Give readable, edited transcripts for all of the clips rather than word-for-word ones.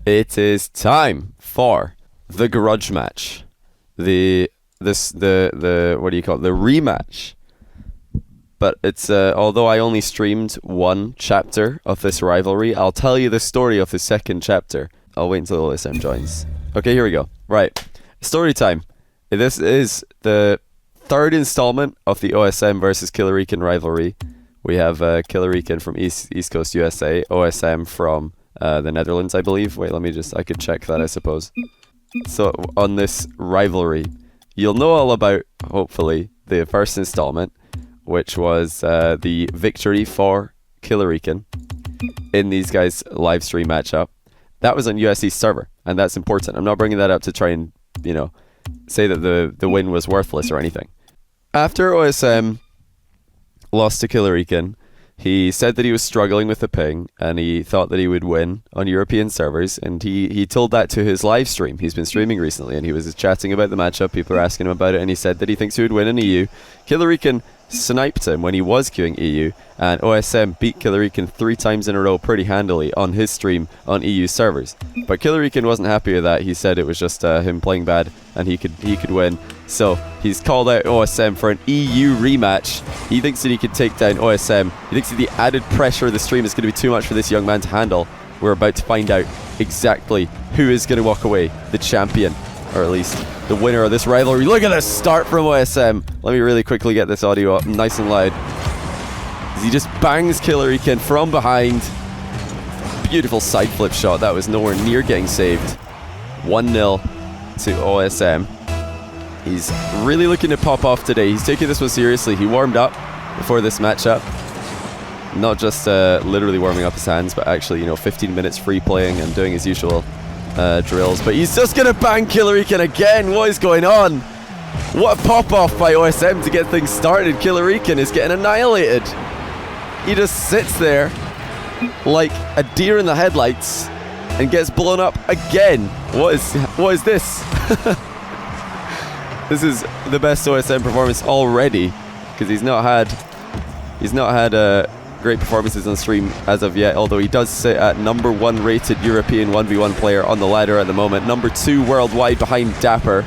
It is time for the Grudge match. The what do you call it? The rematch. But it's although I only streamed one chapter of this rivalry, I'll tell you the story of the second chapter. I'll wait until OSM joins. Okay, here we go. Right. Story time. This is the third installment of the OSM versus Killerican rivalry. We have Killerican from East Coast USA, OSM from the Netherlands, I believe. Wait, I could check that, I suppose. So, on this rivalry, you'll know all about, hopefully, the first installment, which was the victory for Killerican in these guys' live stream matchup. That was on USC's server, and that's important. I'm not bringing that up to try and, say that the win was worthless or anything. After OSM lost to Killerican, he said that he was struggling with the ping and he thought that he would win on European servers, and he told that to his live stream. He's been streaming recently and he was chatting about the matchup. People are asking him about it and he said that he thinks he would win in EU. Killerican sniped him when he was queuing EU, and OSM beat Killerican 3 times in a row pretty handily on his stream on EU servers. But Killerican wasn't happy with that. He said it was just him playing bad and he could win. So he's called out OSM for an EU rematch. He thinks that he could take down OSM. He thinks that the added pressure of the stream is going to be too much for this young man to handle. We're about to find out exactly who is going to walk away the champion, or at least the winner of this rivalry. Look at this start from OSM. Let me really quickly get this audio up nice and loud. As he just bangs Killerican from behind. Beautiful side flip shot. That was nowhere near getting saved. 1-0 to OSM. He's really looking to pop off today. He's taking this one seriously. He warmed up before this matchup. Not just literally warming up his hands, but actually, 15 minutes free playing and doing his usual drills. But he's just going to bang Killerican again. What is going on? What a pop-off by OSM to get things started. Killerican is getting annihilated. He just sits there like a deer in the headlights and gets blown up again. What is this? This is the best OSM performance already, because he's not had great performances on stream as of yet, although he does sit at number 1 rated European 1v1 player on the ladder at the moment, number 2 worldwide behind Dapper,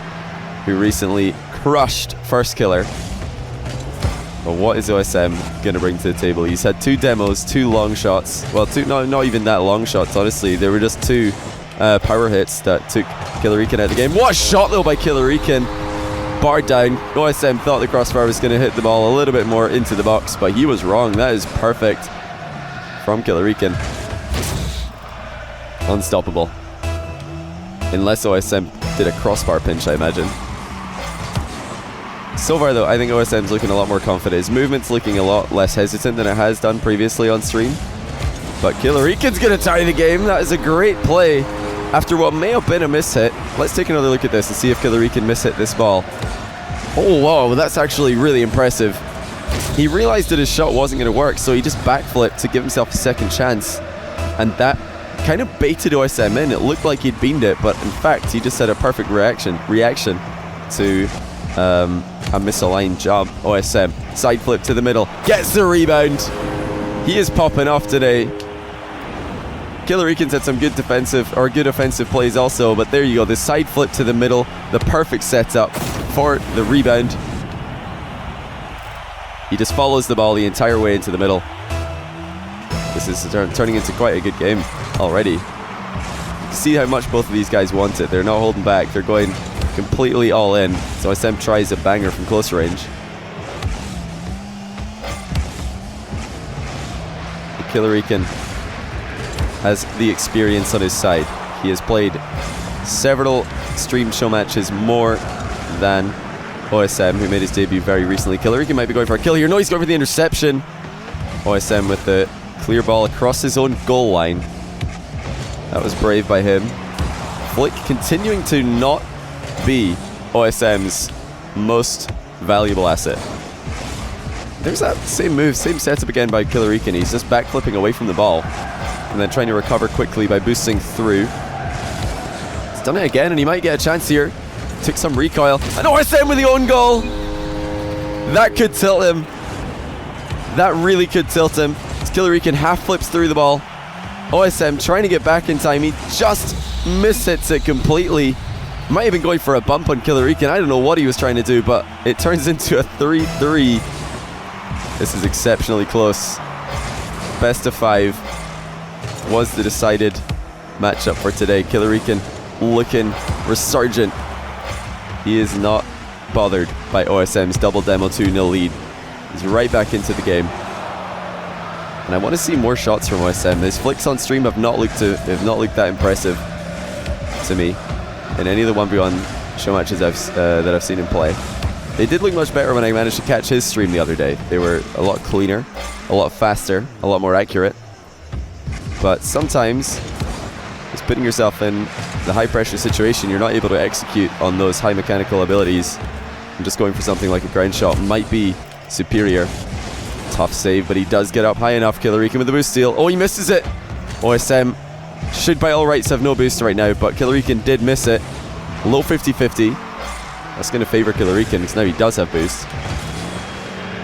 who recently crushed First Killer. But what is OSM going to bring to the table? He's had 2 demos, 2 long shots. Well, not even that long shots, honestly. They were just 2 power hits that took Killerican out of the game. What a shot, though, by Killerican. Bar down. OSM thought the crossbar was going to hit the ball a little bit more into the box, but he was wrong. That is perfect from Killerican. Unstoppable. Unless OSM did a crossbar pinch, I imagine. So far, though, I think OSM's looking a lot more confident. His movement's looking a lot less hesitant than it has done previously on stream. But Killerican's going to tie the game. That is a great play. After what may have been a mishit, let's take another look at this and see if Killerican mishit this ball. Oh, wow, that's actually really impressive. He realized that his shot wasn't going to work, so he just backflipped to give himself a second chance. And that kind of baited OSM in. It looked like he'd beamed it, but in fact, he just had a perfect reaction to a misaligned job. OSM, side flip to the middle, gets the rebound. He is popping off today. Killerican's had some good offensive plays also, but there you go, the side flip to the middle, the perfect setup for the rebound. He just follows the ball the entire way into the middle. This is turning into quite a good game already. You can see how much both of these guys want it. They're not holding back, they're going completely all in. So SM tries a banger from close range. Killerican has the experience on his side. He has played several stream show matches more than OSM, who made his debut very recently. Killerican might be going for a kill here. No, he's going for the interception. OSM with the clear ball across his own goal line. That was brave by him. Flick continuing to not be OSM's most valuable asset. There's that same move, same setup again by Killerican. He's just backflipping away from the ball and then trying to recover quickly by boosting through. He's done it again and he might get a chance here. Took some recoil. And OSM with the own goal! That could tilt him. That really could tilt him. Killerican half flips through the ball. OSM trying to get back in time. He just mishits it completely. Might have been going for a bump on Killerican. I don't know what he was trying to do, but it turns into a 3-3. This is exceptionally close. Best of 5 was the decided matchup for today. Killerican looking resurgent. He is not bothered by OSM's double demo 2-0 lead. He's right back into the game. And I want to see more shots from OSM. His flicks on stream have not looked that impressive to me in any of the 1v1 show matches that I've seen him play. They did look much better when I managed to catch his stream the other day. They were a lot cleaner, a lot faster, a lot more accurate. But sometimes, just putting yourself in the high pressure situation, you're not able to execute on those high mechanical abilities. And just going for something like a ground shot might be superior. Tough save, but he does get up high enough. Killerican with the boost steal. Oh, he misses it! OSM should by all rights have no boost right now, but Killerican did miss it. Low 50-50. That's going to favour Killerican because now he does have boost.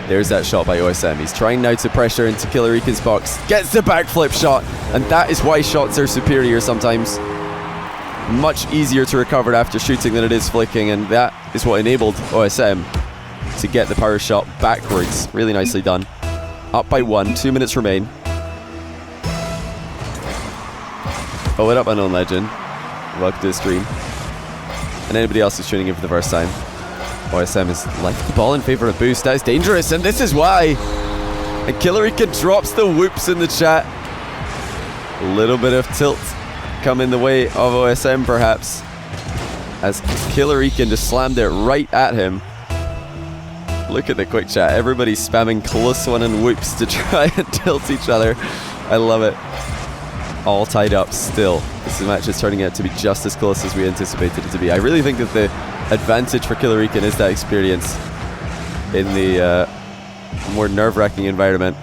There's that shot by OSM. He's trying now to pressure into Killerican's box. Gets the backflip shot, and that is why shots are superior sometimes. Much easier to recover after shooting than it is flicking, and that is what enabled OSM to get the power shot backwards. Really nicely done. Up by 1, 2 minutes remain. Oh, what up, Unknown Legend? Welcome to the stream. And anybody else who's tuning in for the first time. OSM has left the ball in favour of boost. That is dangerous, and this is why. And Killerican drops the whoops in the chat. A little bit of tilt come in the way of OSM, perhaps, as Killerican just slammed it right at him. Look at the quick chat. Everybody's spamming close one and whoops to try and tilt each other. I love it. All tied up still. This match is turning out to be just as close as we anticipated it to be. I really think that the advantage for Killerican is that experience in the more nerve-wracking environment.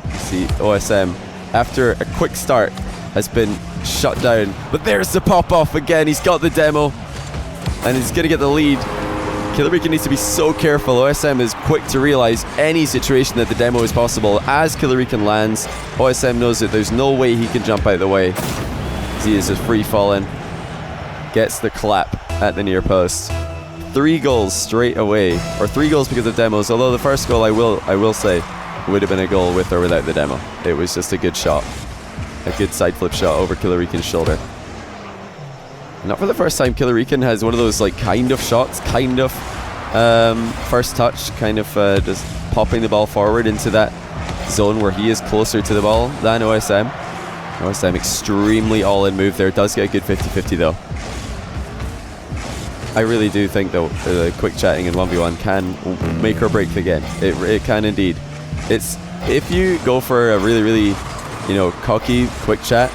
You see OSM, after a quick start, has been shut down. But there's the pop-off again. He's got the demo, and he's going to get the lead. Killerican needs to be so careful. OSM is quick to realize any situation that the demo is possible. As Killerican lands, OSM knows that there's no way he can jump out of the way. He is just free falling. Gets the clap at the near post. 3 goals straight away, or 3 goals because of demos. Although the first goal, I will say, would have been a goal with or without the demo. It was just a good shot, a good side flip shot over Killerican's shoulder. Not for the first time, Killerican has one of those like kind of shots, kind of first touch, kind of just popping the ball forward into that zone where he is closer to the ball than OSM. OSM extremely all-in move there. Does get a good 50-50 though. I really do think though the quick chatting in 1v1 can make or break the game. It can indeed. It's if you go for a really cocky quick chat,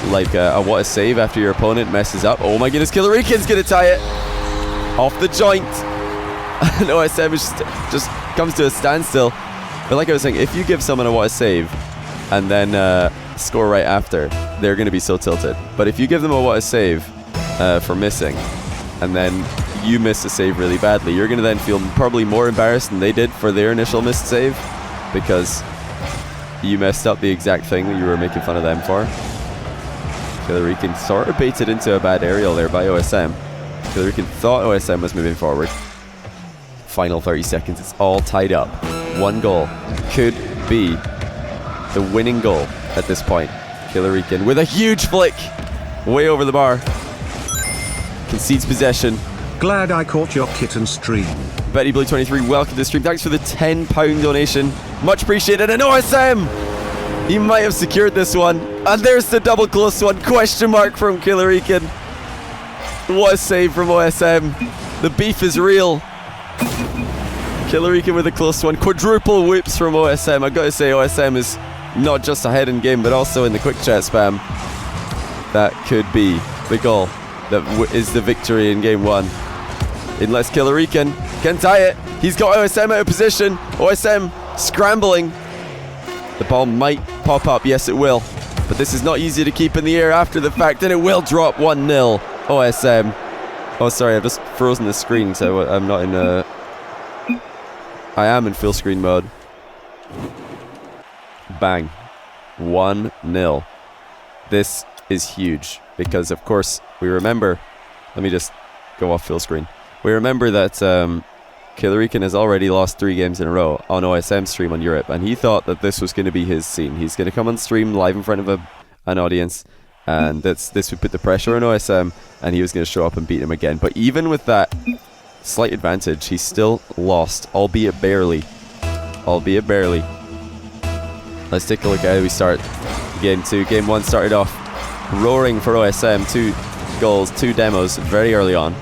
like a what a save after your opponent messes up. Oh my goodness, Killerican's gonna tie it off the joint. And OSM just comes to a standstill. But like I was saying, if you give someone a what a save and then score right after, they're gonna be so tilted. But if you give them a what a save for missing, and then you miss a save really badly, you're gonna then feel probably more embarrassed than they did for their initial missed save, because you messed up the exact thing that you were making fun of them for. Killerican sort of baited into a bad aerial there by OSM. Killerican thought OSM was moving forward. Final 30 seconds, it's all tied up. 1 goal could be the winning goal at this point. Killerican with a huge flick, way over the bar. Concedes possession. Glad I caught your kitten stream. Betty Blue 23, welcome to the stream. Thanks for the £10 donation. Much appreciated. And OSM! He might have secured this one. And there's the double close one. Question mark from Killerican. What a save from OSM. The beef is real. Killerican with a close one. Quadruple whoops from OSM. I've got to say, OSM is not just ahead in game, but also in the quick chat spam. That could be the goal that is the victory in game 1. Unless Killerican can tie it. He's got OSM out of position. OSM scrambling. The ball might pop up. Yes, it will. But this is not easy to keep in the air after the fact, and it will drop 1-0. OSM. Oh, sorry, I've just frozen the screen, so I'm not in I am in full screen mode. Bang. 1-0. This is huge because, of course, we remember... Let me just go off full screen. We remember that Killerican has already lost 3 games in a row on OSM stream on Europe, and he thought that this was going to be his scene. He's going to come on stream live in front of an audience, and this would put the pressure on OSM, and he was going to show up and beat him again. But even with that slight advantage, he still lost, albeit barely. Albeit barely. Let's take a look at how we start Game 2. Game 1 started off roaring for OSM. 2 goals, 2 demos very early on.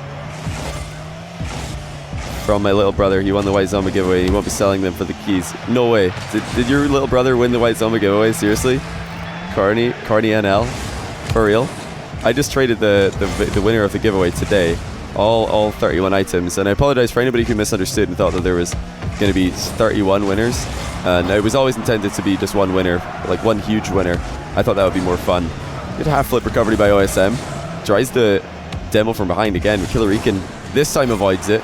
From my little brother, he won the White Zombie giveaway. He won't be selling them for the keys. No way. Did your little brother win the White Zombie giveaway? Seriously? Carney NL? For real? I just traded the winner of the giveaway today. All 31 items. And I apologize for anybody who misunderstood and thought that there was going to be 31 winners. And it was always intended to be just one winner, like one huge winner. I thought that would be more fun. Good half flip recovery by OSM. Tries the demo from behind again. Killerican this time avoids it.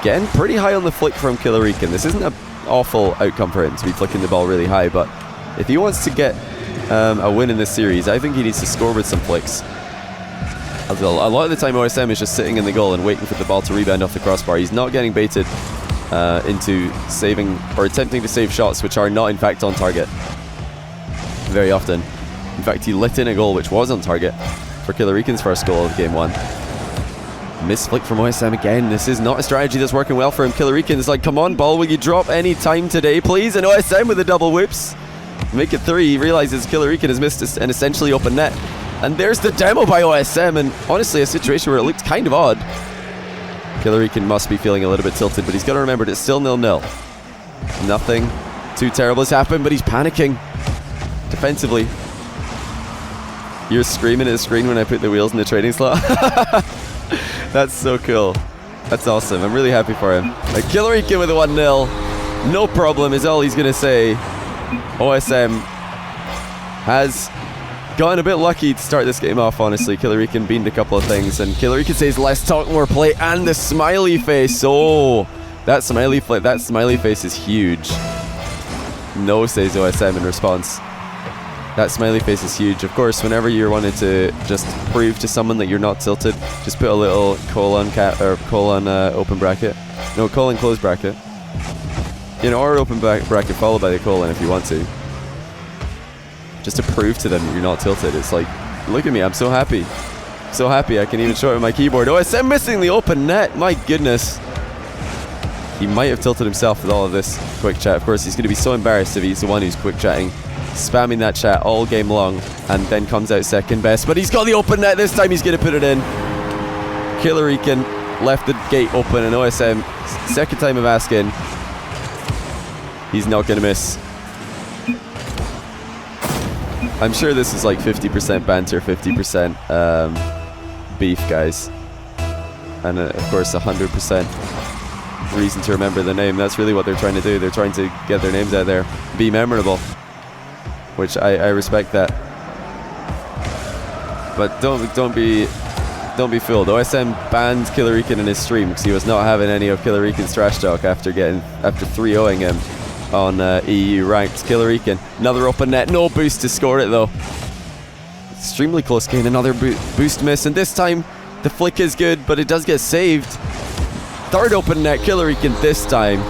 Again, pretty high on the flick from Killerican. This isn't an awful outcome for him to be flicking the ball really high, but if he wants to get a win in this series, I think he needs to score with some flicks. A lot of the time OSM is just sitting in the goal and waiting for the ball to rebound off the crossbar. He's not getting baited into saving or attempting to save shots which are not in fact on target very often. In fact, he lit in a goal which was on target for Killerican's first goal of Game 1. Miss flick from OSM again. This is not a strategy that's working well for him. Killerican is like, come on, ball, will you drop any time today, please? And OSM with the double whoops. Make it 3. He realizes Killerican has missed an essentially open net. And there's the demo by OSM, and honestly, a situation where it looked kind of odd. Killerican must be feeling a little bit tilted, but he's got to remember that it's still 0-0. Nothing too terrible has happened, but he's panicking defensively. You're screaming at the screen when I put the wheels in the trading slot. That's so cool. That's awesome. I'm really happy for him. Killerican with a 1-0. No problem is all he's going to say. OSM has gotten a bit lucky to start this game off, honestly. Killerican beamed a couple of things, and Killerican says, let's talk more play, and the smiley face. Oh, that smiley face is huge. No, says OSM in response. That smiley face is huge. Of course, whenever you're wanting to just prove to someone that you're not tilted, just put a little colon open bracket. No, colon close bracket. You know, or open bracket followed by the colon if you want to. Just to prove to them that you're not tilted. It's like, look at me, I'm so happy. So happy I can even show it with my keyboard. OSM missing the open net, my goodness. He might have tilted himself with all of this quick chat. Of course, he's going to be so embarrassed if he's the one who's quick chatting, spamming that chat all game long, and then comes out second best. But he's got the open net. This time he's going to put it in. Killerican left the gate open, and OSM, second time of asking, he's not going to miss. I'm sure this is like 50% banter, 50% beef, guys. And of course, 100% reason to remember the name. That's really what they're trying to do. They're trying to get their names out there, be memorable, which I respect that. But don't be fooled. OSM banned Killerican in his stream because he was not having any of Killerican's trash talk after 3-0ing him on EU ranked. Killerican, another open net, no boost to score it though. Extremely close game, another boost miss, and this time the flick is good, but it does get saved. Third open net, Killerican this time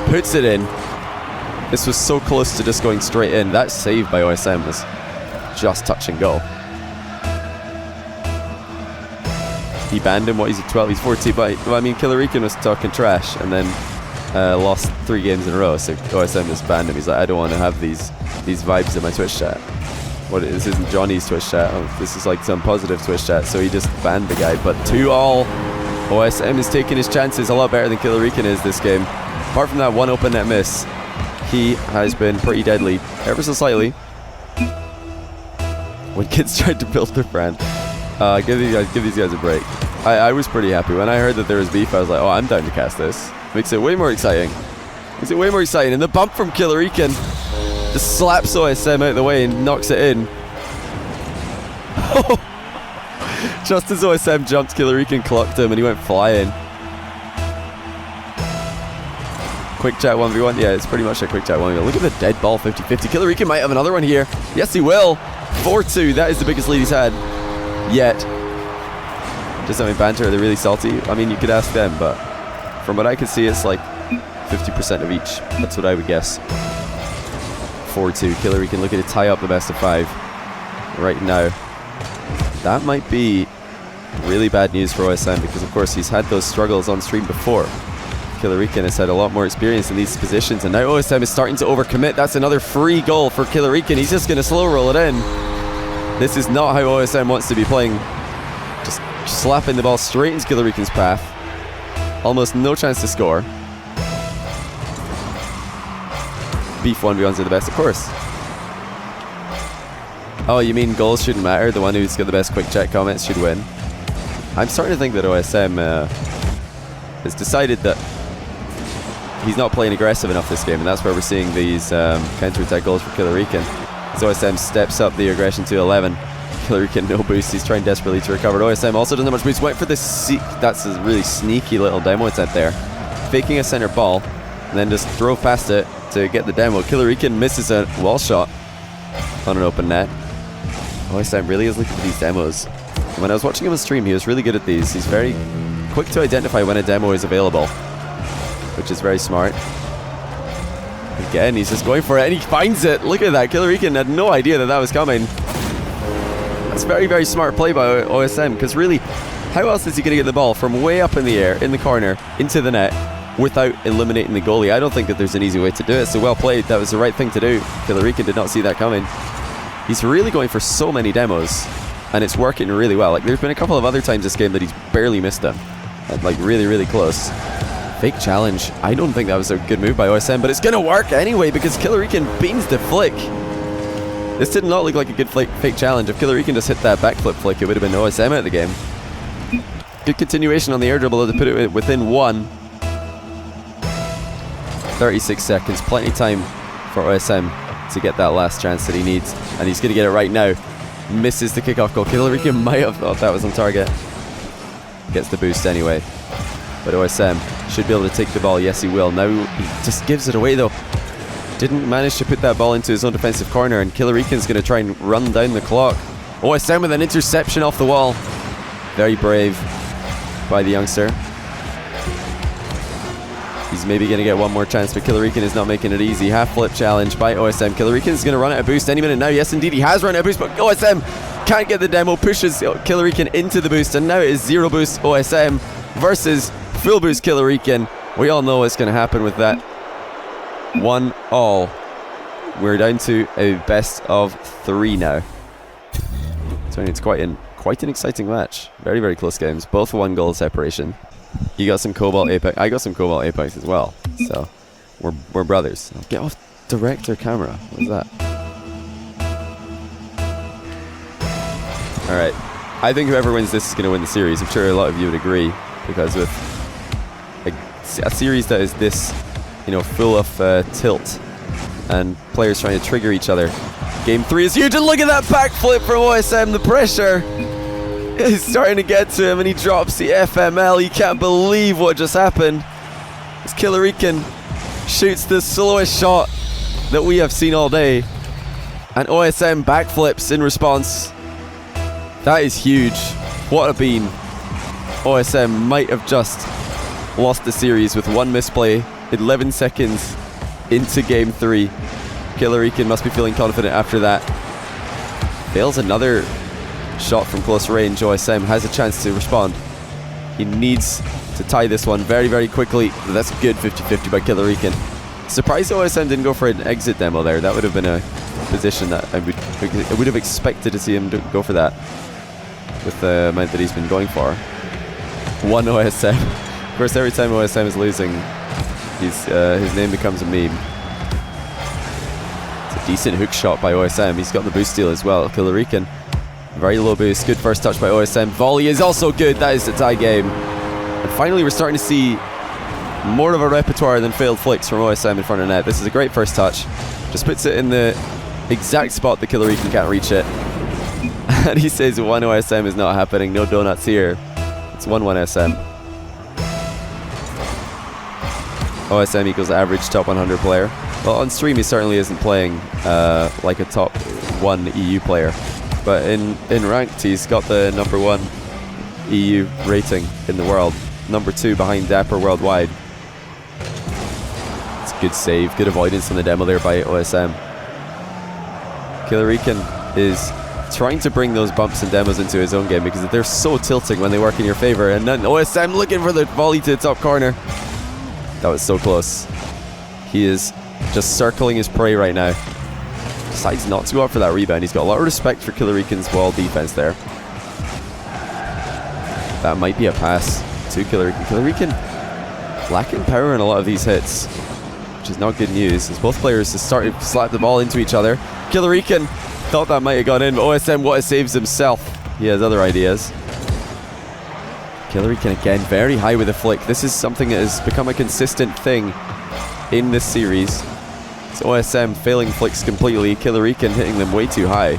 puts it in. This was so close to just going straight in. That save by OSM was just touch and go. He banned him, what, he's at 12, he's 14, but well, I mean, Killerican was talking trash and then lost 3 games in a row, so OSM just banned him. He's like, I don't want to have these vibes in my Twitch chat. This isn't Johnny's Twitch chat, this is like some positive Twitch chat, so he just banned the guy. But 2-all, OSM is taking his chances a lot better than Killerican is this game. Apart from that one open net miss, he has been pretty deadly, ever so slightly. When kids tried to build their brand. Give these guys a break. I was pretty happy. When I heard that there was beef, I was like, oh, I'm down to cast this. Makes it way more exciting. And the bump from Killerican just slaps OSM out of the way and knocks it in. Just as OSM jumped, Killerican clocked him and he went flying. Quick chat 1v1. Yeah, it's pretty much a quick chat 1v1. Look at the dead ball 50-50. Killerican might have another one here. Yes, he will. 4-2, that is the biggest lead he's had yet. Just having banter, are they really salty? I mean, you could ask them, but from what I can see, it's like 50% of each. That's what I would guess. 4-2, Killerican looking to tie up the best of 5 right now. That might be really bad news for OSM, because of course he's had those struggles on stream before. Killerican has had a lot more experience in these positions, and now OSM is starting to overcommit. That's another free goal for Killerican. He's just going to slow roll it in. This is not how OSM wants to be playing. Just slapping the ball straight into Killerican's path. Almost no chance to score. Beef 1v1s are the best, of course. Oh, you mean goals shouldn't matter? The one who's got the best quick check comments should win? I'm starting to think that OSM has decided that he's not playing aggressive enough this game, and that's where we're seeing these counter-attack goals for Killerican. As OSM steps up the aggression to 11. Killerican no boost, he's trying desperately to recover. OSM also doesn't have much boost. Went for the that's a really sneaky little demo attempt there. Faking a center ball, and then just drove past it to get the demo. Killerican misses a wall shot on an open net. OSM really is looking for these demos. When I was watching him on stream, he was really good at these. He's very quick to identify when a demo is available, which is very smart. Again, he's just going for it, and he finds it. Look at that. Killerican had no idea that that was coming. That's very, very smart play by OSM, because really, how else is he going to get the ball from way up in the air, in the corner, into the net, without eliminating the goalie? I don't think that there's an easy way to do it, so well played. That was the right thing to do. Killerican did not see that coming. He's really going for so many demos, and it's working really well. Like, there's been a couple of other times this game that he's barely missed them. Like, really, really close. Fake challenge. I don't think that was a good move by OSM, but it's going to work anyway, because Killerican beans the flick. This did not look like a good fake challenge. If Killerican just hit that backflip flick, it would have been OSM out the game. Good continuation on the air dribble to put it within 1. 36 seconds. Plenty of time for OSM to get that last chance that he needs. And he's going to get it right now. Misses the kickoff goal. Killerican might have thought that was on target. Gets the boost anyway. But OSM should be able to take the ball. Yes, he will. Now he just gives it away, though. Didn't manage to put that ball into his own defensive corner, and Killerican's going to try and run down the clock. OSM with an interception off the wall. Very brave by the youngster. He's maybe going to get one more chance, but Killerican is not making it easy. Half flip challenge by OSM. Killerican's going to run out of boost any minute now. Yes, indeed, he has run out of boost, but OSM can't get the demo. Pushes Killerican into the boost, and now it is 0 boost OSM versus full boost Killerican. We all know what's going to happen with that. 1-all. We're down to a best of 3 now. So it's quite an exciting match. Very, very close games. Both 1 goal separation. You got some Cobalt Apex. I got some Cobalt Apex as well. So we're brothers. Get off director camera. What is that? Alright. I think whoever wins this is going to win the series. I'm sure a lot of you would agree, because with a series that is this, you know, full of tilt and players trying to trigger each other, Game 3 is huge, and look at that backflip from OSM. The pressure is starting to get to him, and he drops the FML. He can't believe what just happened. As Killerican shoots the slowest shot that we have seen all day, and OSM backflips in response. That is huge. What a bean. OSM might have just lost the series with 1 misplay 11 seconds into Game 3. Killerican must be feeling confident after that. Fails another shot from close range. OSM has a chance to respond. He needs to tie this one very, very quickly. That's good 50-50 by Killerican. Surprised OSM didn't go for an exit demo there. That would have been a position that I would have expected to see him go for that, with the amount that he's been going for. 1 OSM. Of course, every time OSM is losing, his name becomes a meme. It's a decent hook shot by OSM. He's got the boost steal as well. Killerican, very low boost. Good first touch by OSM. Volley is also good. That is the tie game. And finally, we're starting to see more of a repertoire than failed flicks from OSM in front of net. This is a great first touch. Just puts it in the exact spot that Killerican can't reach it. And he says 1 OSM is not happening. No donuts here. It's 1-1 SM. OSM equals average top 100 player. Well, on stream he certainly isn't playing like a top #1 EU player. But in ranked, he's got the #1 EU rating in the world. #2 behind Dapper worldwide. It's a good save, good avoidance on the demo there by OSM. Killerican is trying to bring those bumps and demos into his own game because they're so tilting when they work in your favor. And then OSM looking for the volley to the top corner. That was so close. He is just circling his prey right now. Decides not to go up for that rebound. He's got a lot of respect for Killerican's wall defense there. That might be a pass to Killerican. Killerican lacking power in a lot of these hits, which is not good news, as both players have started to slap the ball into each other. Killerican thought that might have gone in, but OSM what saves himself. He has other ideas. Killerican again, very high with a flick. This is something that has become a consistent thing in this series. It's OSM failing flicks completely, Killerican hitting them way too high.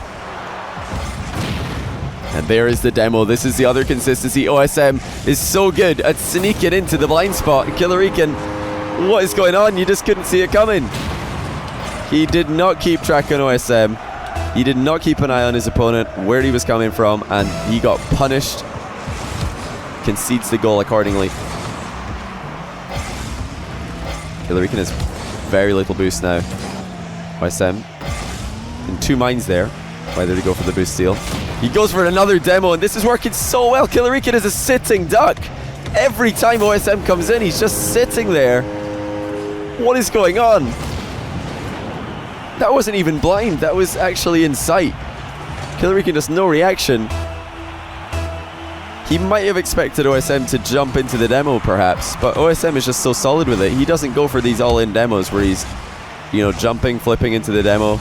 And there is the demo. This is the other consistency. OSM is so good at sneaking into the blind spot. Killerican, what is going on? You just couldn't see it coming. He did not keep track on OSM. He did not keep an eye on his opponent, where he was coming from, and he got punished. Concedes the goal accordingly. Killerican has very little boost now. OSM in two minds there, whether to go for the boost steal. He goes for another demo, and this is working so well. Killerican is a sitting duck. Every time OSM comes in, he's just sitting there. What is going on? That wasn't even blind, that was actually in sight. Killerican just no reaction. He might have expected OSM to jump into the demo perhaps, but OSM is just so solid with it. He doesn't go for these all-in demos where he's, jumping, flipping into the demo,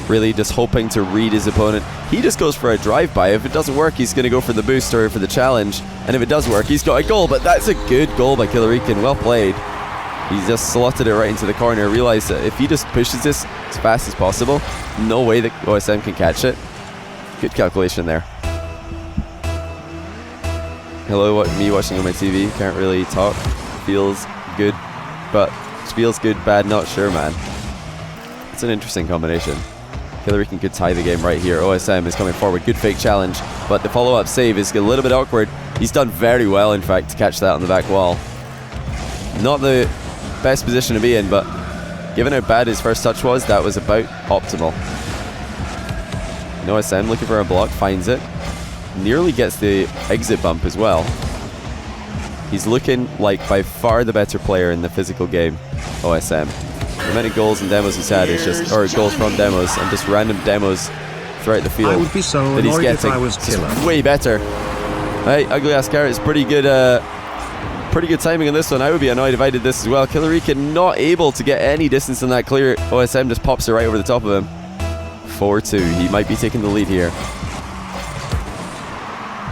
really just hoping to read his opponent. He just goes for a drive-by. If it doesn't work, he's going to go for the boost or for the challenge. And if it does work, he's got a goal, but that's a good goal by Killerican. Well played. He's just slotted it right into the corner. Realized that if he just pushes this as fast as possible, no way that OSM can catch it. Good calculation there. Hello, me watching on my TV. Can't really talk. Feels good, but feels good, bad, not sure, man. It's an interesting combination. Killerican could tie the game right here. OSM is coming forward. Good fake challenge, but the follow-up save is a little bit awkward. He's done very well, in fact, to catch that on the back wall. Not the best position to be in, but given how bad his first touch was, that was about optimal. OSM looking for a block, finds it. Nearly gets the exit bump as well. He's looking like by far the better player in the physical game, OSM. The many goals and demos he's had is just, or goals from demos and just random demos throughout the field I would be so that he's annoyed getting. if I was Killer. Way better. Hey, Ugly Ass Carrot's pretty good timing on this one. I would be annoyed if I did this as well. Killerican not able to get any distance on that clear. OSM just pops it right over the top of him. 4-2. He might be taking the lead here,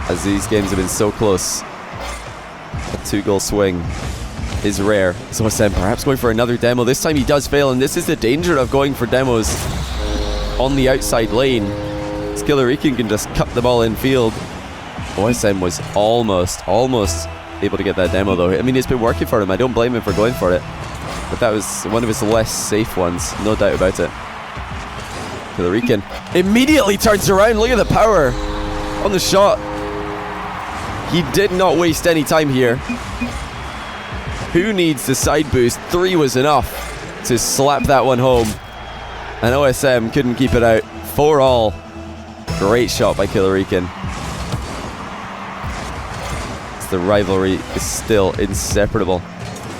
as these games have been so close. A 2-goal swing is rare. So OSM perhaps going for another demo. This time he does fail, and this is the danger of going for demos on the outside lane. Killerican can just cut the ball in field. OSM was almost able to get that demo though. I mean, it's been working for him. I don't blame him for going for it. But that was one of his less safe ones, no doubt about it. Killerican immediately turns around. Look at the power on the shot. He did not waste any time here. Who needs the side boost? 3 was enough to slap that one home. And OSM couldn't keep it out. 4-all. Great shot by Killerican. The rivalry is still inseparable.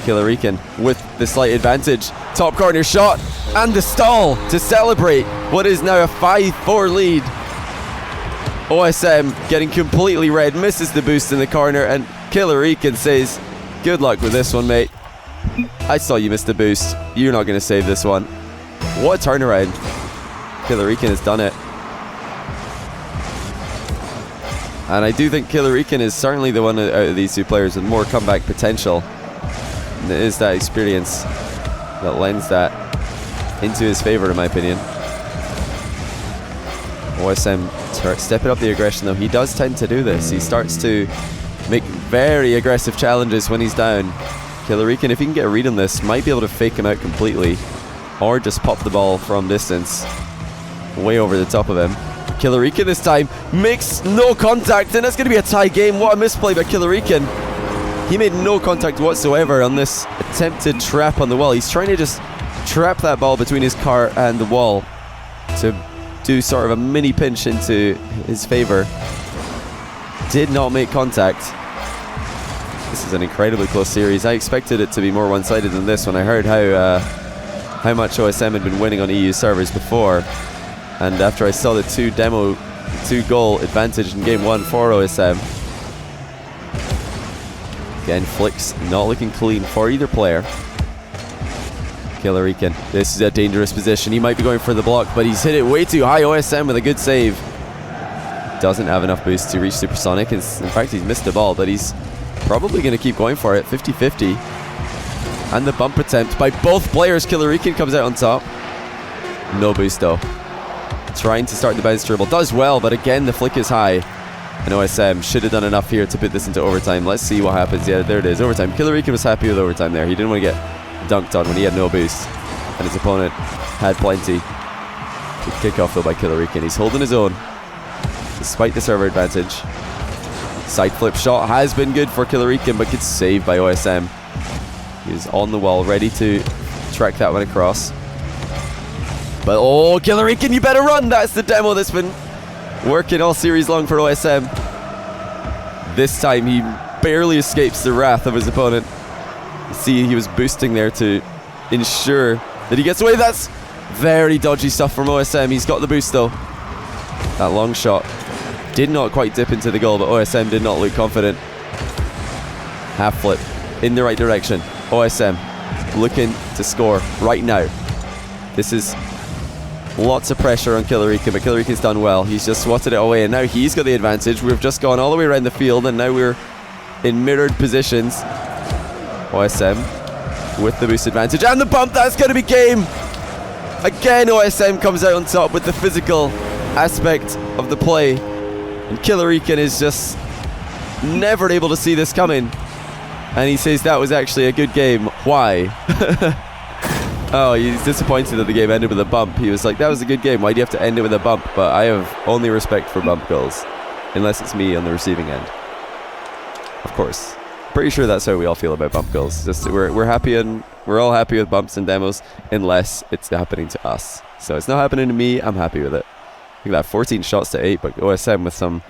Killerican with the slight advantage. Top corner shot and the stall to celebrate what is now a 5-4 lead. OSM getting completely red, misses the boost in the corner, and Killerican says, good luck with this one, mate. I saw you miss the boost. You're not going to save this one. What a turnaround. Killerican has done it. And I do think Killerican is certainly the one out of these two players with more comeback potential. And it is that experience that lends that into his favor, in my opinion. OSM stepping up the aggression though. He does tend to do this. He starts to make very aggressive challenges when he's down. Killerican, if he can get a read on this, might be able to fake him out completely or just pop the ball from distance. way over the top of him. Killerican this time makes no contact, and that's going to be a tie game. What a misplay by Killerican. He made no contact whatsoever on this attempted trap on the wall. He's trying to just trap that ball between his car and the wall to do sort of a mini pinch into his favor. Did not make contact. This is an incredibly close series. I expected it to be more one-sided than this when I heard how much OSM had been winning on EU servers before. And after I saw the 2-goal advantage in game 1 for OSM. Again, flicks not looking clean for either player. Killerican, this is a dangerous position. He might be going for the block, but he's hit it way too high. OSM with a good save. Doesn't have enough boost to reach Supersonic. In fact, he's missed the ball, but he's probably going to keep going for it. 50-50. And the bump attempt by both players. Killerican comes out on top. No boost though. Trying to start the bounce dribble. Does well, but again, the flick is high. And OSM should have done enough here to put this into overtime. Let's see what happens. Yeah, there it is. Overtime. Killerican was happy with overtime there. He didn't want to get dunked on when he had no boost. And his opponent had plenty. Good kickoff though by Killerican. He's holding his own despite the server advantage. Side flip shot has been good for Killerican, but gets saved by OSM. He's on the wall, ready to track that one across. But oh, Killerican, you better run! That's the demo that's been working all series long for OSM. This time he barely escapes the wrath of his opponent. See, he was boosting there to ensure that he gets away. That's very dodgy stuff from OSM. He's got the boost though. That long shot did not quite dip into the goal, but OSM did not look confident. Half flip in the right direction. OSM looking to score right now. This is lots of pressure on Killerican, but Killerican's done well. He's just swatted it away, and now he's got the advantage. We've just gone all the way around the field, and now we're in mirrored positions. OSM with the boost advantage, and the bump. That's going to be game. Again, OSM comes out on top with the physical aspect of the play, and Killerican is just never able to see this coming. And he says that was actually a good game. Why? Oh, he's disappointed that the game ended with a bump. He was like, that was a good game. Why do you have to end it with a bump? But I have only respect for bump goals, unless it's me on the receiving end. Of course. Pretty sure that's how we all feel about bump goals. Just we're happy, and we're all happy with bumps and demos, unless it's happening to us. So it's not happening to me. I'm happy with it. Look at that, 14 shots to 8, but OSM with some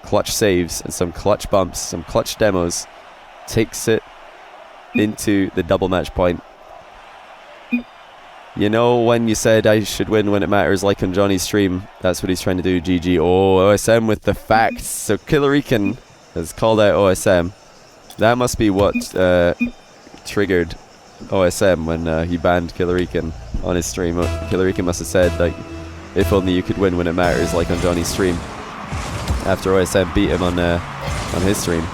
clutch saves and some clutch bumps, some clutch demos, takes it into the double match point. You know when you said I should win when it matters, like on Johnny's stream? That's what he's trying to do, GG. Oh, OSM with the facts. So Killerican has called out OSM. That must be what triggered OSM when he banned Killerican on his stream. Killerican must have said, like, if only you could win when it matters, like on Johnny's stream, after OSM beat him on his stream.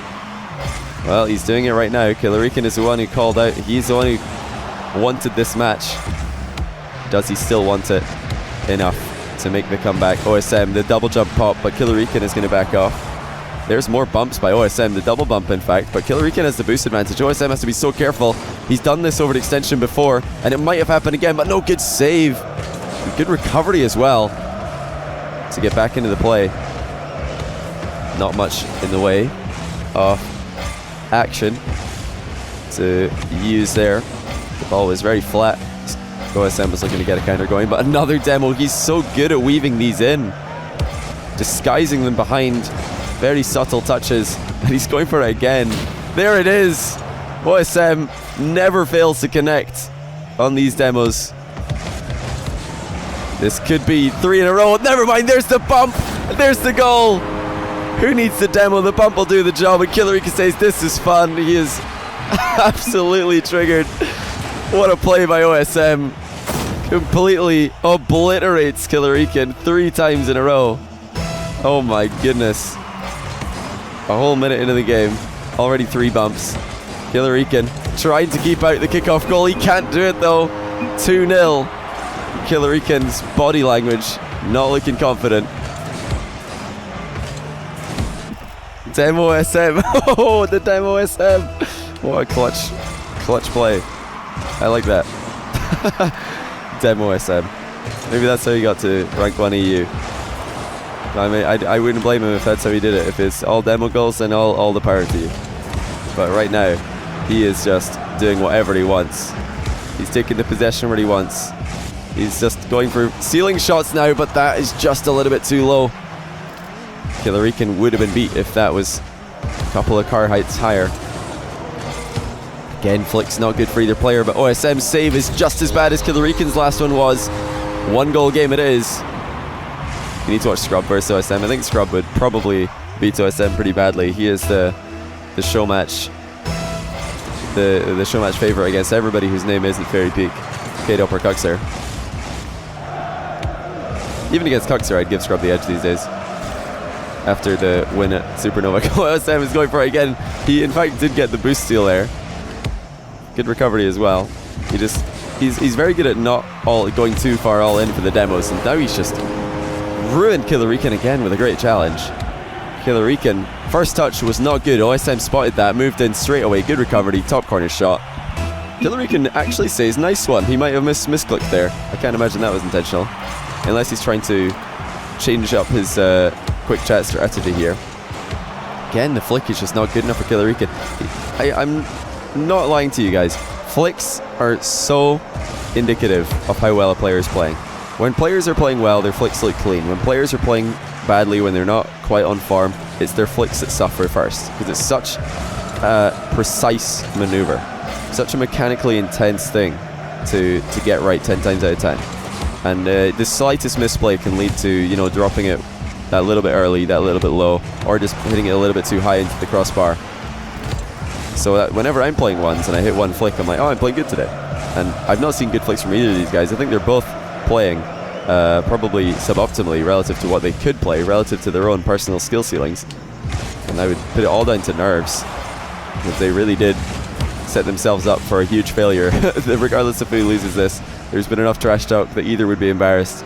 Well, he's doing it right now. Killerican is the one who called out. He's the one who wanted this match. Does he still want it enough to make the comeback? OSM, the double jump pop, but Killerican is going to back off. There's more bumps by OSM, the double bump in fact, but Killerican has the boost advantage. OSM has to be so careful. He's done this over the extension before, and it might have happened again, but no, good save. Good recovery as well to get back into the play. Not much in the way of action to use there. The ball was very flat. OSM was looking to get a counter going, but another demo. He's so good at weaving these in, disguising them behind very subtle touches, and he's going for it again. There it is. OSM never fails to connect on these demos. This could be 3 in a row. Never mind, there's the bump. There's the goal. Who needs the demo? The bump will do the job. And Killerican says this is fun. He is absolutely triggered. What a play by OSM. Completely obliterates Killerican 3 times in a row. Oh my goodness. A whole minute into the game. Already 3 bumps. Killerican trying to keep out the kickoff goal. He can't do it though. 2-0. Killerican's body language not looking confident. Demo SM. Oh, the Demo SM. What a clutch play. I like that. Demo SM. Maybe that's how he got to rank 1 EU. I mean, I wouldn't blame him if that's how he did it. If it's all demo goals, then all the power to you. But right now, he is just doing whatever he wants. He's taking the possession where he wants. He's just going for ceiling shots now, but that is just a little bit too low. Killerican would have been beat if that was a couple of car heights higher. Again, flick's not good for either player, but OSM's save is just as bad as Killerican's last one was. 1 goal game it is. You need to watch Scrub versus OSM. I think Scrub would probably beat OSM pretty badly. He is the show match favourite against everybody whose name isn't Fairy Peak, K-Dop or Cuxer. Even against Cuxer, I'd give Scrub the edge these days. After the win at Supernova, OSM is going for it again. He in fact did get the boost steal there. Good recovery as well. He's very good at not going too far all in for the demos, and now he's just ruined Killerican again with a great challenge. Killerican, first touch was not good. OSM spotted that, moved in straight away. Good recovery, top corner shot. Killerican actually says nice one. He might have misclicked there. I can't imagine that was intentional, unless he's trying to change up his quick chat strategy here. Again, the flick is just not good enough for Killerican. I'm not lying to you guys. Flicks are so indicative of how well a player is playing. When players are playing well, their flicks look clean. When players are playing badly, when they're not quite on form, it's their flicks that suffer first, because it's such a precise maneuver, such a mechanically intense thing to get right 10 times out of 10. And the slightest misplay can lead to, you know, dropping it that little bit early, that little bit low, or just hitting it a little bit too high into the crossbar. So that whenever I'm playing ones and I hit one flick, I'm like, oh, I'm playing good today. And I've not seen good flicks from either of these guys. I think they're both playing probably suboptimally relative to what they could play, relative to their own personal skill ceilings. And I would put it all down to nerves. If they really did set themselves up for a huge failure, regardless of who loses this, there's been enough trash talk that either would be embarrassed.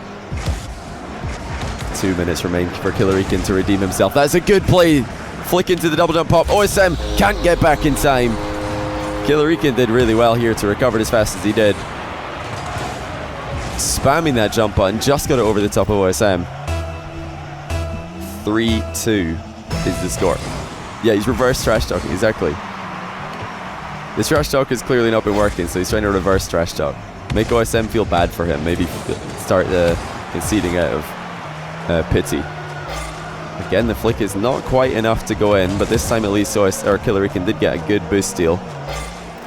2 minutes remain for Killerican to redeem himself. That's a good play. Flick into the double jump pop. OSM can't get back in time. Killerican did really well here to recover it as fast as he did. Spamming that jump button, just got it over the top of OSM. 3-2 is the score. Yeah, he's reverse trash talking, exactly. The trash talk has clearly not been working, so he's trying to reverse trash talk. Make OSM feel bad for him, maybe start conceding out of pity. Again, the flick is not quite enough to go in, but this time at least Killerican did get a good boost steal.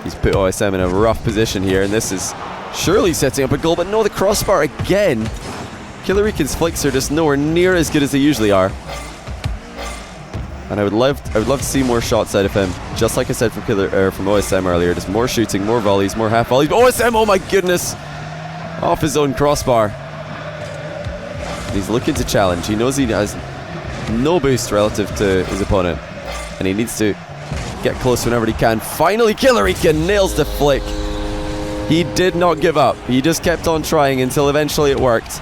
He's put OSM in a rough position here, and this is surely setting up a goal, but no, the crossbar again. Killerican's flicks are just nowhere near as good as they usually are. And I would love to see more shots out of him, just like I said from OSM earlier. Just more shooting, more volleys, more half volleys. OSM, oh my goodness! Off his own crossbar. He's looking to challenge. He knows he has no boost relative to his opponent, and he needs to get close whenever he can. Finally, Killerican nails the flick. He did not give up. He just kept on trying until eventually it worked.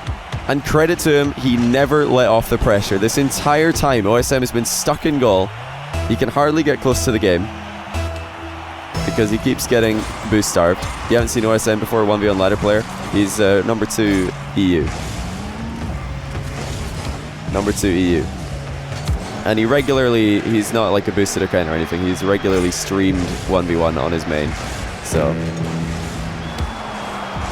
And credit to him, he never let off the pressure. This entire time, OSM has been stuck in goal. He can hardly get close to the game because he keeps getting boost starved. You haven't seen OSM before, 1v1 ladder player. He's number 2 EU. Number 2 EU. And he's not like a boosted account or anything, he's regularly streamed 1v1 on his main. So,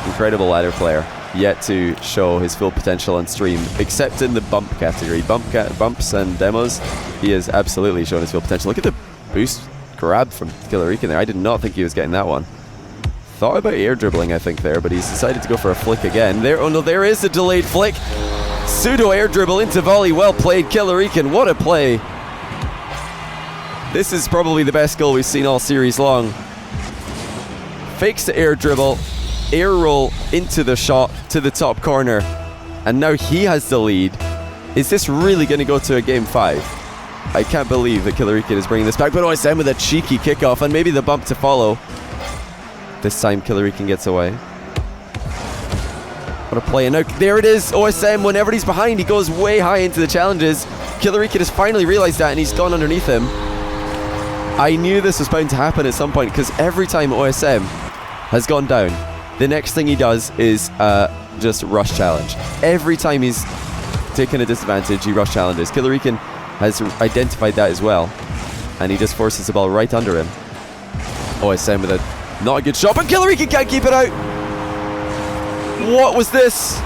incredible ladder player, yet to show his full potential on stream, except in the bump category. Bumps and demos, he has absolutely shown his full potential. Look at the boost grab from Killerican there. I did not think he was getting that one. Thought about air dribbling, I think, there, but he's decided to go for a flick again. There, oh no, there is a delayed flick. Pseudo air dribble into volley. Well played, Killerican. What a play. This is probably the best goal we've seen all series long. Fakes the air dribble, air roll into the shot to the top corner, and now he has the lead. Is this really going to go to a game 5? I can't believe that Killerican is bringing this back, but OSM with a cheeky kickoff and maybe the bump to follow. This time Killerican gets away. What a play, and now there it is. OSM, whenever he's behind, he goes way high into the challenges. Killerican has finally realized that, and he's gone underneath him. I knew this was bound to happen at some point, because every time OSM has gone down, the next thing he does is just rush challenge. Every time he's taken a disadvantage, he rush challenges. Killerican has identified that as well, and he just forces the ball right under him. OSM with a not a good shot, but Killerican can't keep it out. What was this?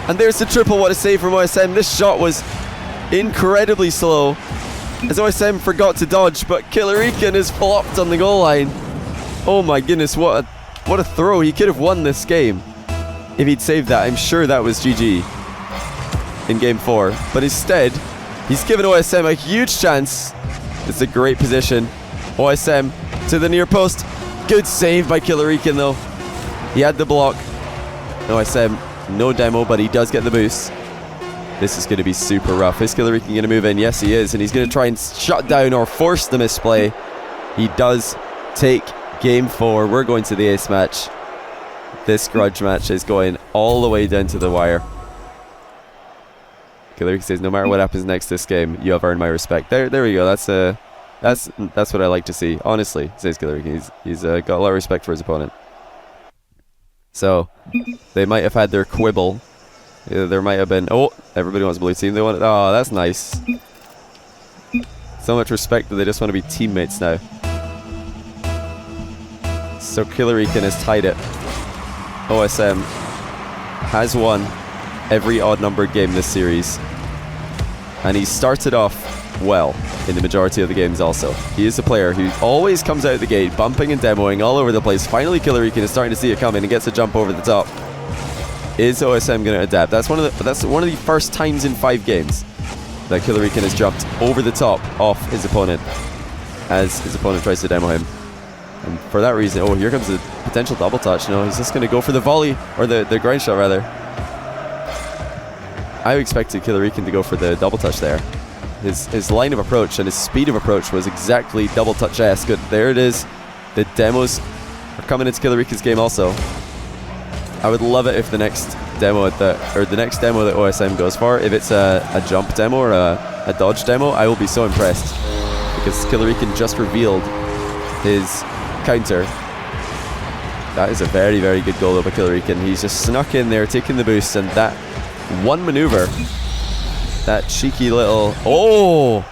And there's the triple. What a save from OSM. This shot was incredibly slow, as OSM forgot to dodge, but Killerican is flopped on the goal line. Oh my goodness, what a throw. He could have won this game if he'd saved that. I'm sure that was GG in game 4, but instead he's given OSM a huge chance. It's a great position. OSM to the near post. Good save by Killerican though. He had the block. OSM, no demo, but he does get the boost. This is going to be super rough. Is Killerican going to move in? Yes, he is, and he's going to try and shut down or force the misplay. He does take game 4. We're going to the ace match. This grudge match is going all the way down to the wire. Killerican says, no matter what happens next this game, you have earned my respect. There we go. That's what I like to see. Honestly, says Killerican. He's got a lot of respect for his opponent. So they might have had their quibble. There might have been. Oh, everybody wants blue team. They want it. Oh, that's nice. So much respect that they just want to be teammates now. So Killerican has tied it. OSM has won every odd numbered game this series, and he started off well in the majority of the games also. He is a player who always comes out of the gate bumping and demoing all over the place. Finally Killerican is starting to see it coming and gets a jump over the top. Is OSM going to adapt? That's one of the first times in 5 games that Killerican has jumped over the top off his opponent as his opponent tries to demo him. And for that reason, oh, here comes the potential double touch. No, he's just going to go for the volley, or the grind shot rather. I expected Killerican to go for the double touch there. His line of approach and his speed of approach was exactly double touch-esque. Good, there it is. The demos are coming into Killerican's game also. I would love it if the next demo that OSM goes for, if it's a jump demo or a dodge demo, I will be so impressed, because Killerican just revealed his counter. That is a very, very good goal by Killerican. He's just snuck in there, taking the boost, and that one maneuver, that cheeky little... Oh!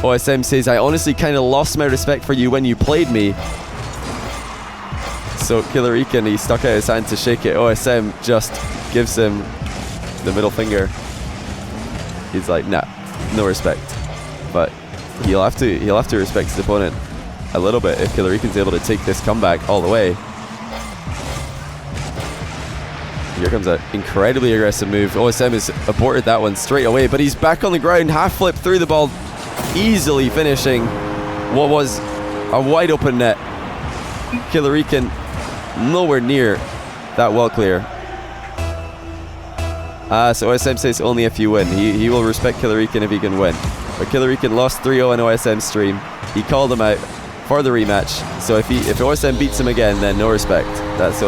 OSM says, I honestly kind of lost my respect for you when you played me. So Killerican, he stuck out his hand to shake it. OSM just gives him the middle finger. He's like, nah, no respect. But he'll have to respect his opponent a little bit if Killerican's able to take this comeback all the way. Here comes an incredibly aggressive move. OSM has aborted that one straight away, but he's back on the ground, half flip through the ball, easily finishing what was a wide open net. Killerican nowhere near that well clear. So OSM says only if you win. He will respect Killerican if he can win. But Killerican lost 3-0 in OSM stream. He called him out for the rematch. So if OSM beats him again, then no respect. That's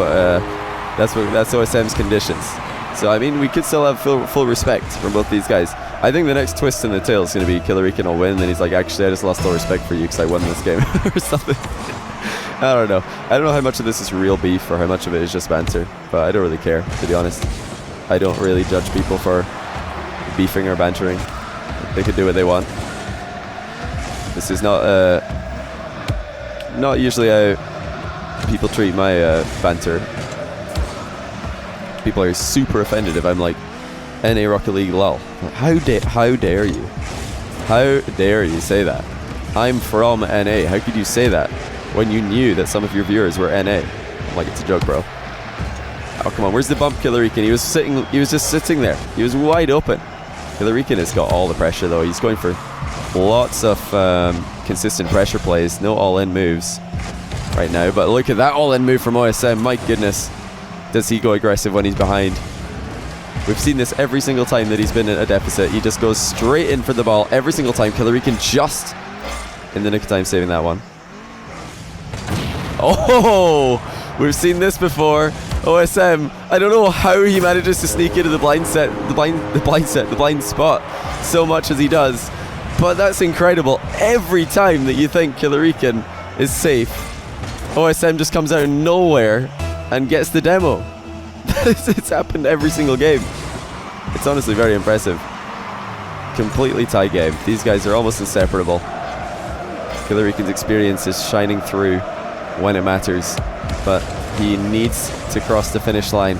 OSM's conditions. So I mean, we could still have full respect from both these guys. I think the next twist in the tail is going to be Killerican will win, and then he's like, actually, I just lost all respect for you because I won this game or something. I don't know. I don't know how much of this is real beef or how much of it is just banter, but I don't really care, to be honest. I don't really judge people for beefing or bantering. They could do what they want. This is not usually how people treat my banter. People are super offended if I'm like, NA Rocket League lol. How dare you? How dare you say that? I'm from NA. How could you say that when you knew that some of your viewers were NA? I'm like, it's a joke, bro. Oh, come on. Where's the bump, Killerican? He was just sitting there. He was wide open. Killerican has got all the pressure, though. He's going for lots of consistent pressure plays. No all-in moves right now. But look at that all-in move from OSM. My goodness. Does he go aggressive when he's behind? We've seen this every single time that he's been in a deficit. He just goes straight in for the ball every single time. Killerican just in the nick of time saving that one. Oh, we've seen this before. OSM, I don't know how he manages to sneak into the blind spot so much as he does, but that's incredible. Every time that you think Killerican is safe, OSM just comes out of nowhere and gets the demo. It's happened every single game. It's honestly very impressive. Completely tight game. These guys are almost inseparable. Killerican's experience is shining through when it matters, but he needs to cross the finish line,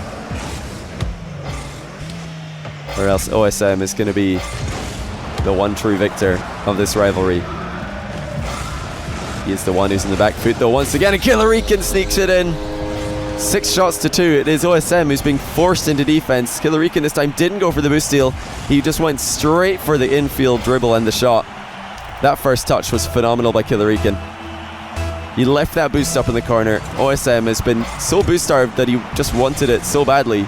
or else OSM is going to be the one true victor of this rivalry. He is the one who's in the back foot though once again, and Killerican sneaks it in. 6 shots to 2. It is OSM who's being forced into defense. Killerican this time didn't go for the boost steal. He just went straight for the infield dribble and the shot. That first touch was phenomenal by Killerican. He left that boost up in the corner. OSM has been so boost starved that he just wanted it so badly.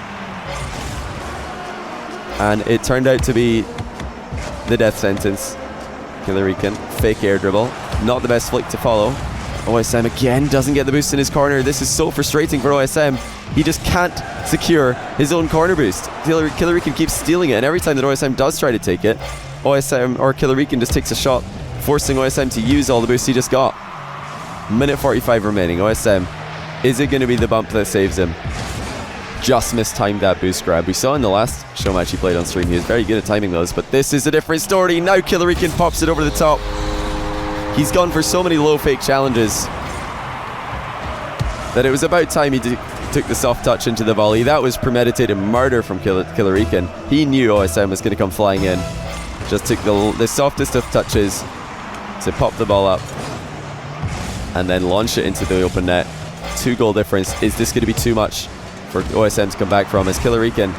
And it turned out to be the death sentence. Killerican, fake air dribble. Not the best flick to follow. OSM again doesn't get the boost in his corner. This is so frustrating for OSM. He just can't secure his own corner boost. Killerican keeps stealing it, and every time that OSM does try to take it, OSM or Killerican just takes a shot, forcing OSM to use all the boost he just got. Minute 45 remaining. OSM, is it going to be the bump that saves him? Just mistimed that boost grab. We saw in the last show match he played on stream, he was very good at timing those, but this is a different story. Now Killerican pops it over the top. He's gone for so many low fake challenges that it was about time he took the soft touch into the volley. That was premeditated murder from Killerican. He knew OSM was going to come flying in. Just took the softest of touches to pop the ball up and then launch it into the open net. 2 goal difference. Is this going to be too much for OSM to come back from, as Killerican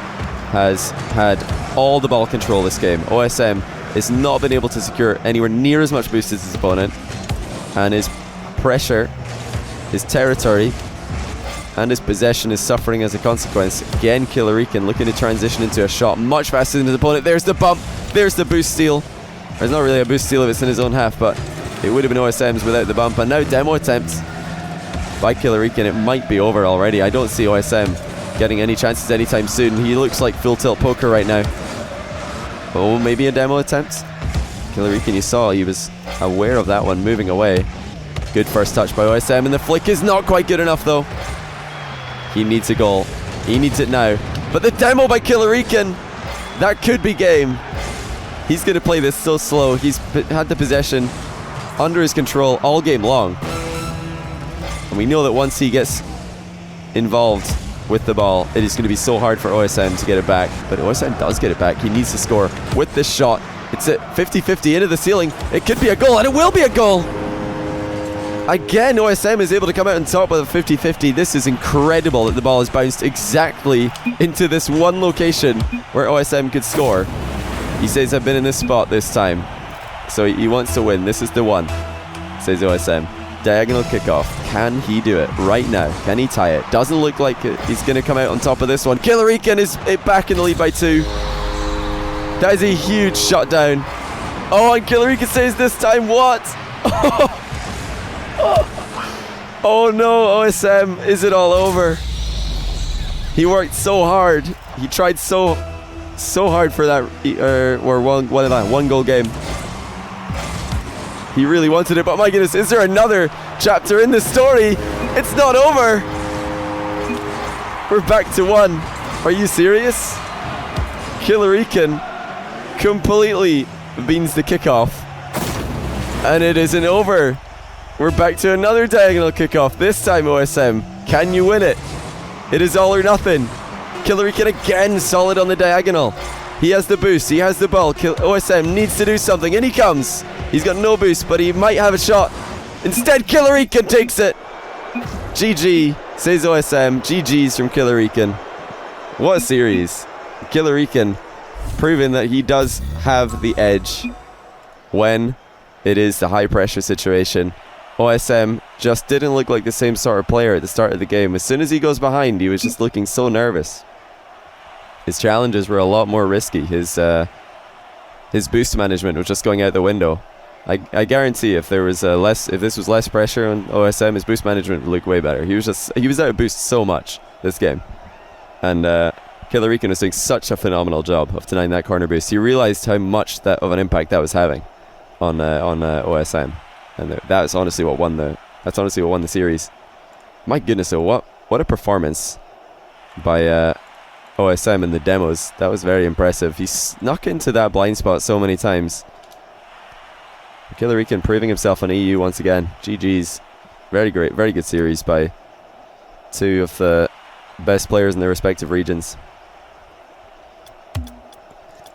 has had all the ball control this game? OSM has not been able to secure anywhere near as much boost as his opponent, and his pressure, his territory, and his possession is suffering as a consequence. Again, Killerican looking to transition into a shot much faster than his opponent. There's the bump, there's the boost steal. There's not really a boost steal if it's in his own half, but it would have been OSM's without the bump. And now demo attempt by Killerican. It might be over already. I don't see OSM getting any chances anytime soon. He looks like full tilt poker right now. Oh, maybe a demo attempt. Killerican, you saw, he was aware of that one, moving away. Good first touch by OSM, and the flick is not quite good enough though. He needs a goal. He needs it now. But the demo by Killerican, that could be game. He's going to play this so slow. He's had the possession under his control all game long. And we know that once he gets involved with the ball, it is going to be so hard for OSM to get it back. But OSM does get it back. He needs to score with this shot. It's at 50-50 into the ceiling. It could be a goal, and it will be a goal. Again, OSM is able to come out on top with a 50-50. This is incredible that the ball has bounced exactly into this one location where OSM could score. He says, I've been in this spot this time. So he wants to win. This is the one, says OSM. Diagonal kickoff. Can he do it right now? Can he tie it? Doesn't look like he's going to come out on top of this one. Killerican is back in the lead by 2. That is a huge shutdown. Oh, and Killerican says this time what? Oh no, OSM, is it all over? He worked so hard. He tried so hard for that one goal game. He really wanted it, but my goodness, is there another chapter in this story? It's not over. We're back to 1. Are you serious? Killerican completely beans the kickoff, and it isn't over. We're back to another diagonal kickoff. This time, OSM, can you win it? It is all or nothing. Killerican again solid on the diagonal. He has the boost, he has the ball. OSM needs to do something, and he comes. He's got no boost, but he might have a shot. Instead, Killerican takes it. GG, says OSM. GG's from Killerican. What a series. Killerican proving that he does have the edge when it is the high pressure situation. OSM just didn't look like the same sort of player at the start of the game. As soon as he goes behind, he was just looking so nervous. His challenges were a lot more risky. His boost management was just going out the window. I guarantee if this was less pressure on OSM, his boost management would look way better. He was out of boost so much this game, and Killerican was doing such a phenomenal job of denying that corner boost. He realized how much of an impact that was having on OSM, and that's honestly what won the series. My goodness, though, what a performance by OSM in the demos. That was very impressive. He snuck into that blind spot so many times. Killerican proving himself on EU once again. GG's. Very great, very good series by two of the best players in their respective regions.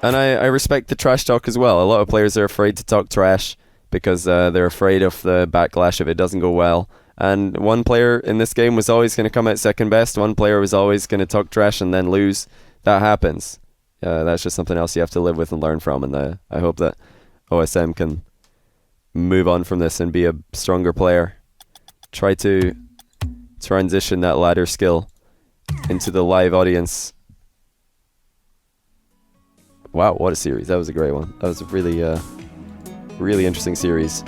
And I respect the trash talk as well. A lot of players are afraid to talk trash because they're afraid of the backlash if it doesn't go well. And one player in this game was always going to come out second best. One player was always going to talk trash and then lose. That happens. That's just something else you have to live with and learn from. And I hope that OSM can move on from this and be a stronger player. Try to transition that ladder skill into the live audience. Wow, what a series. That was a great one. That was a really, really interesting series.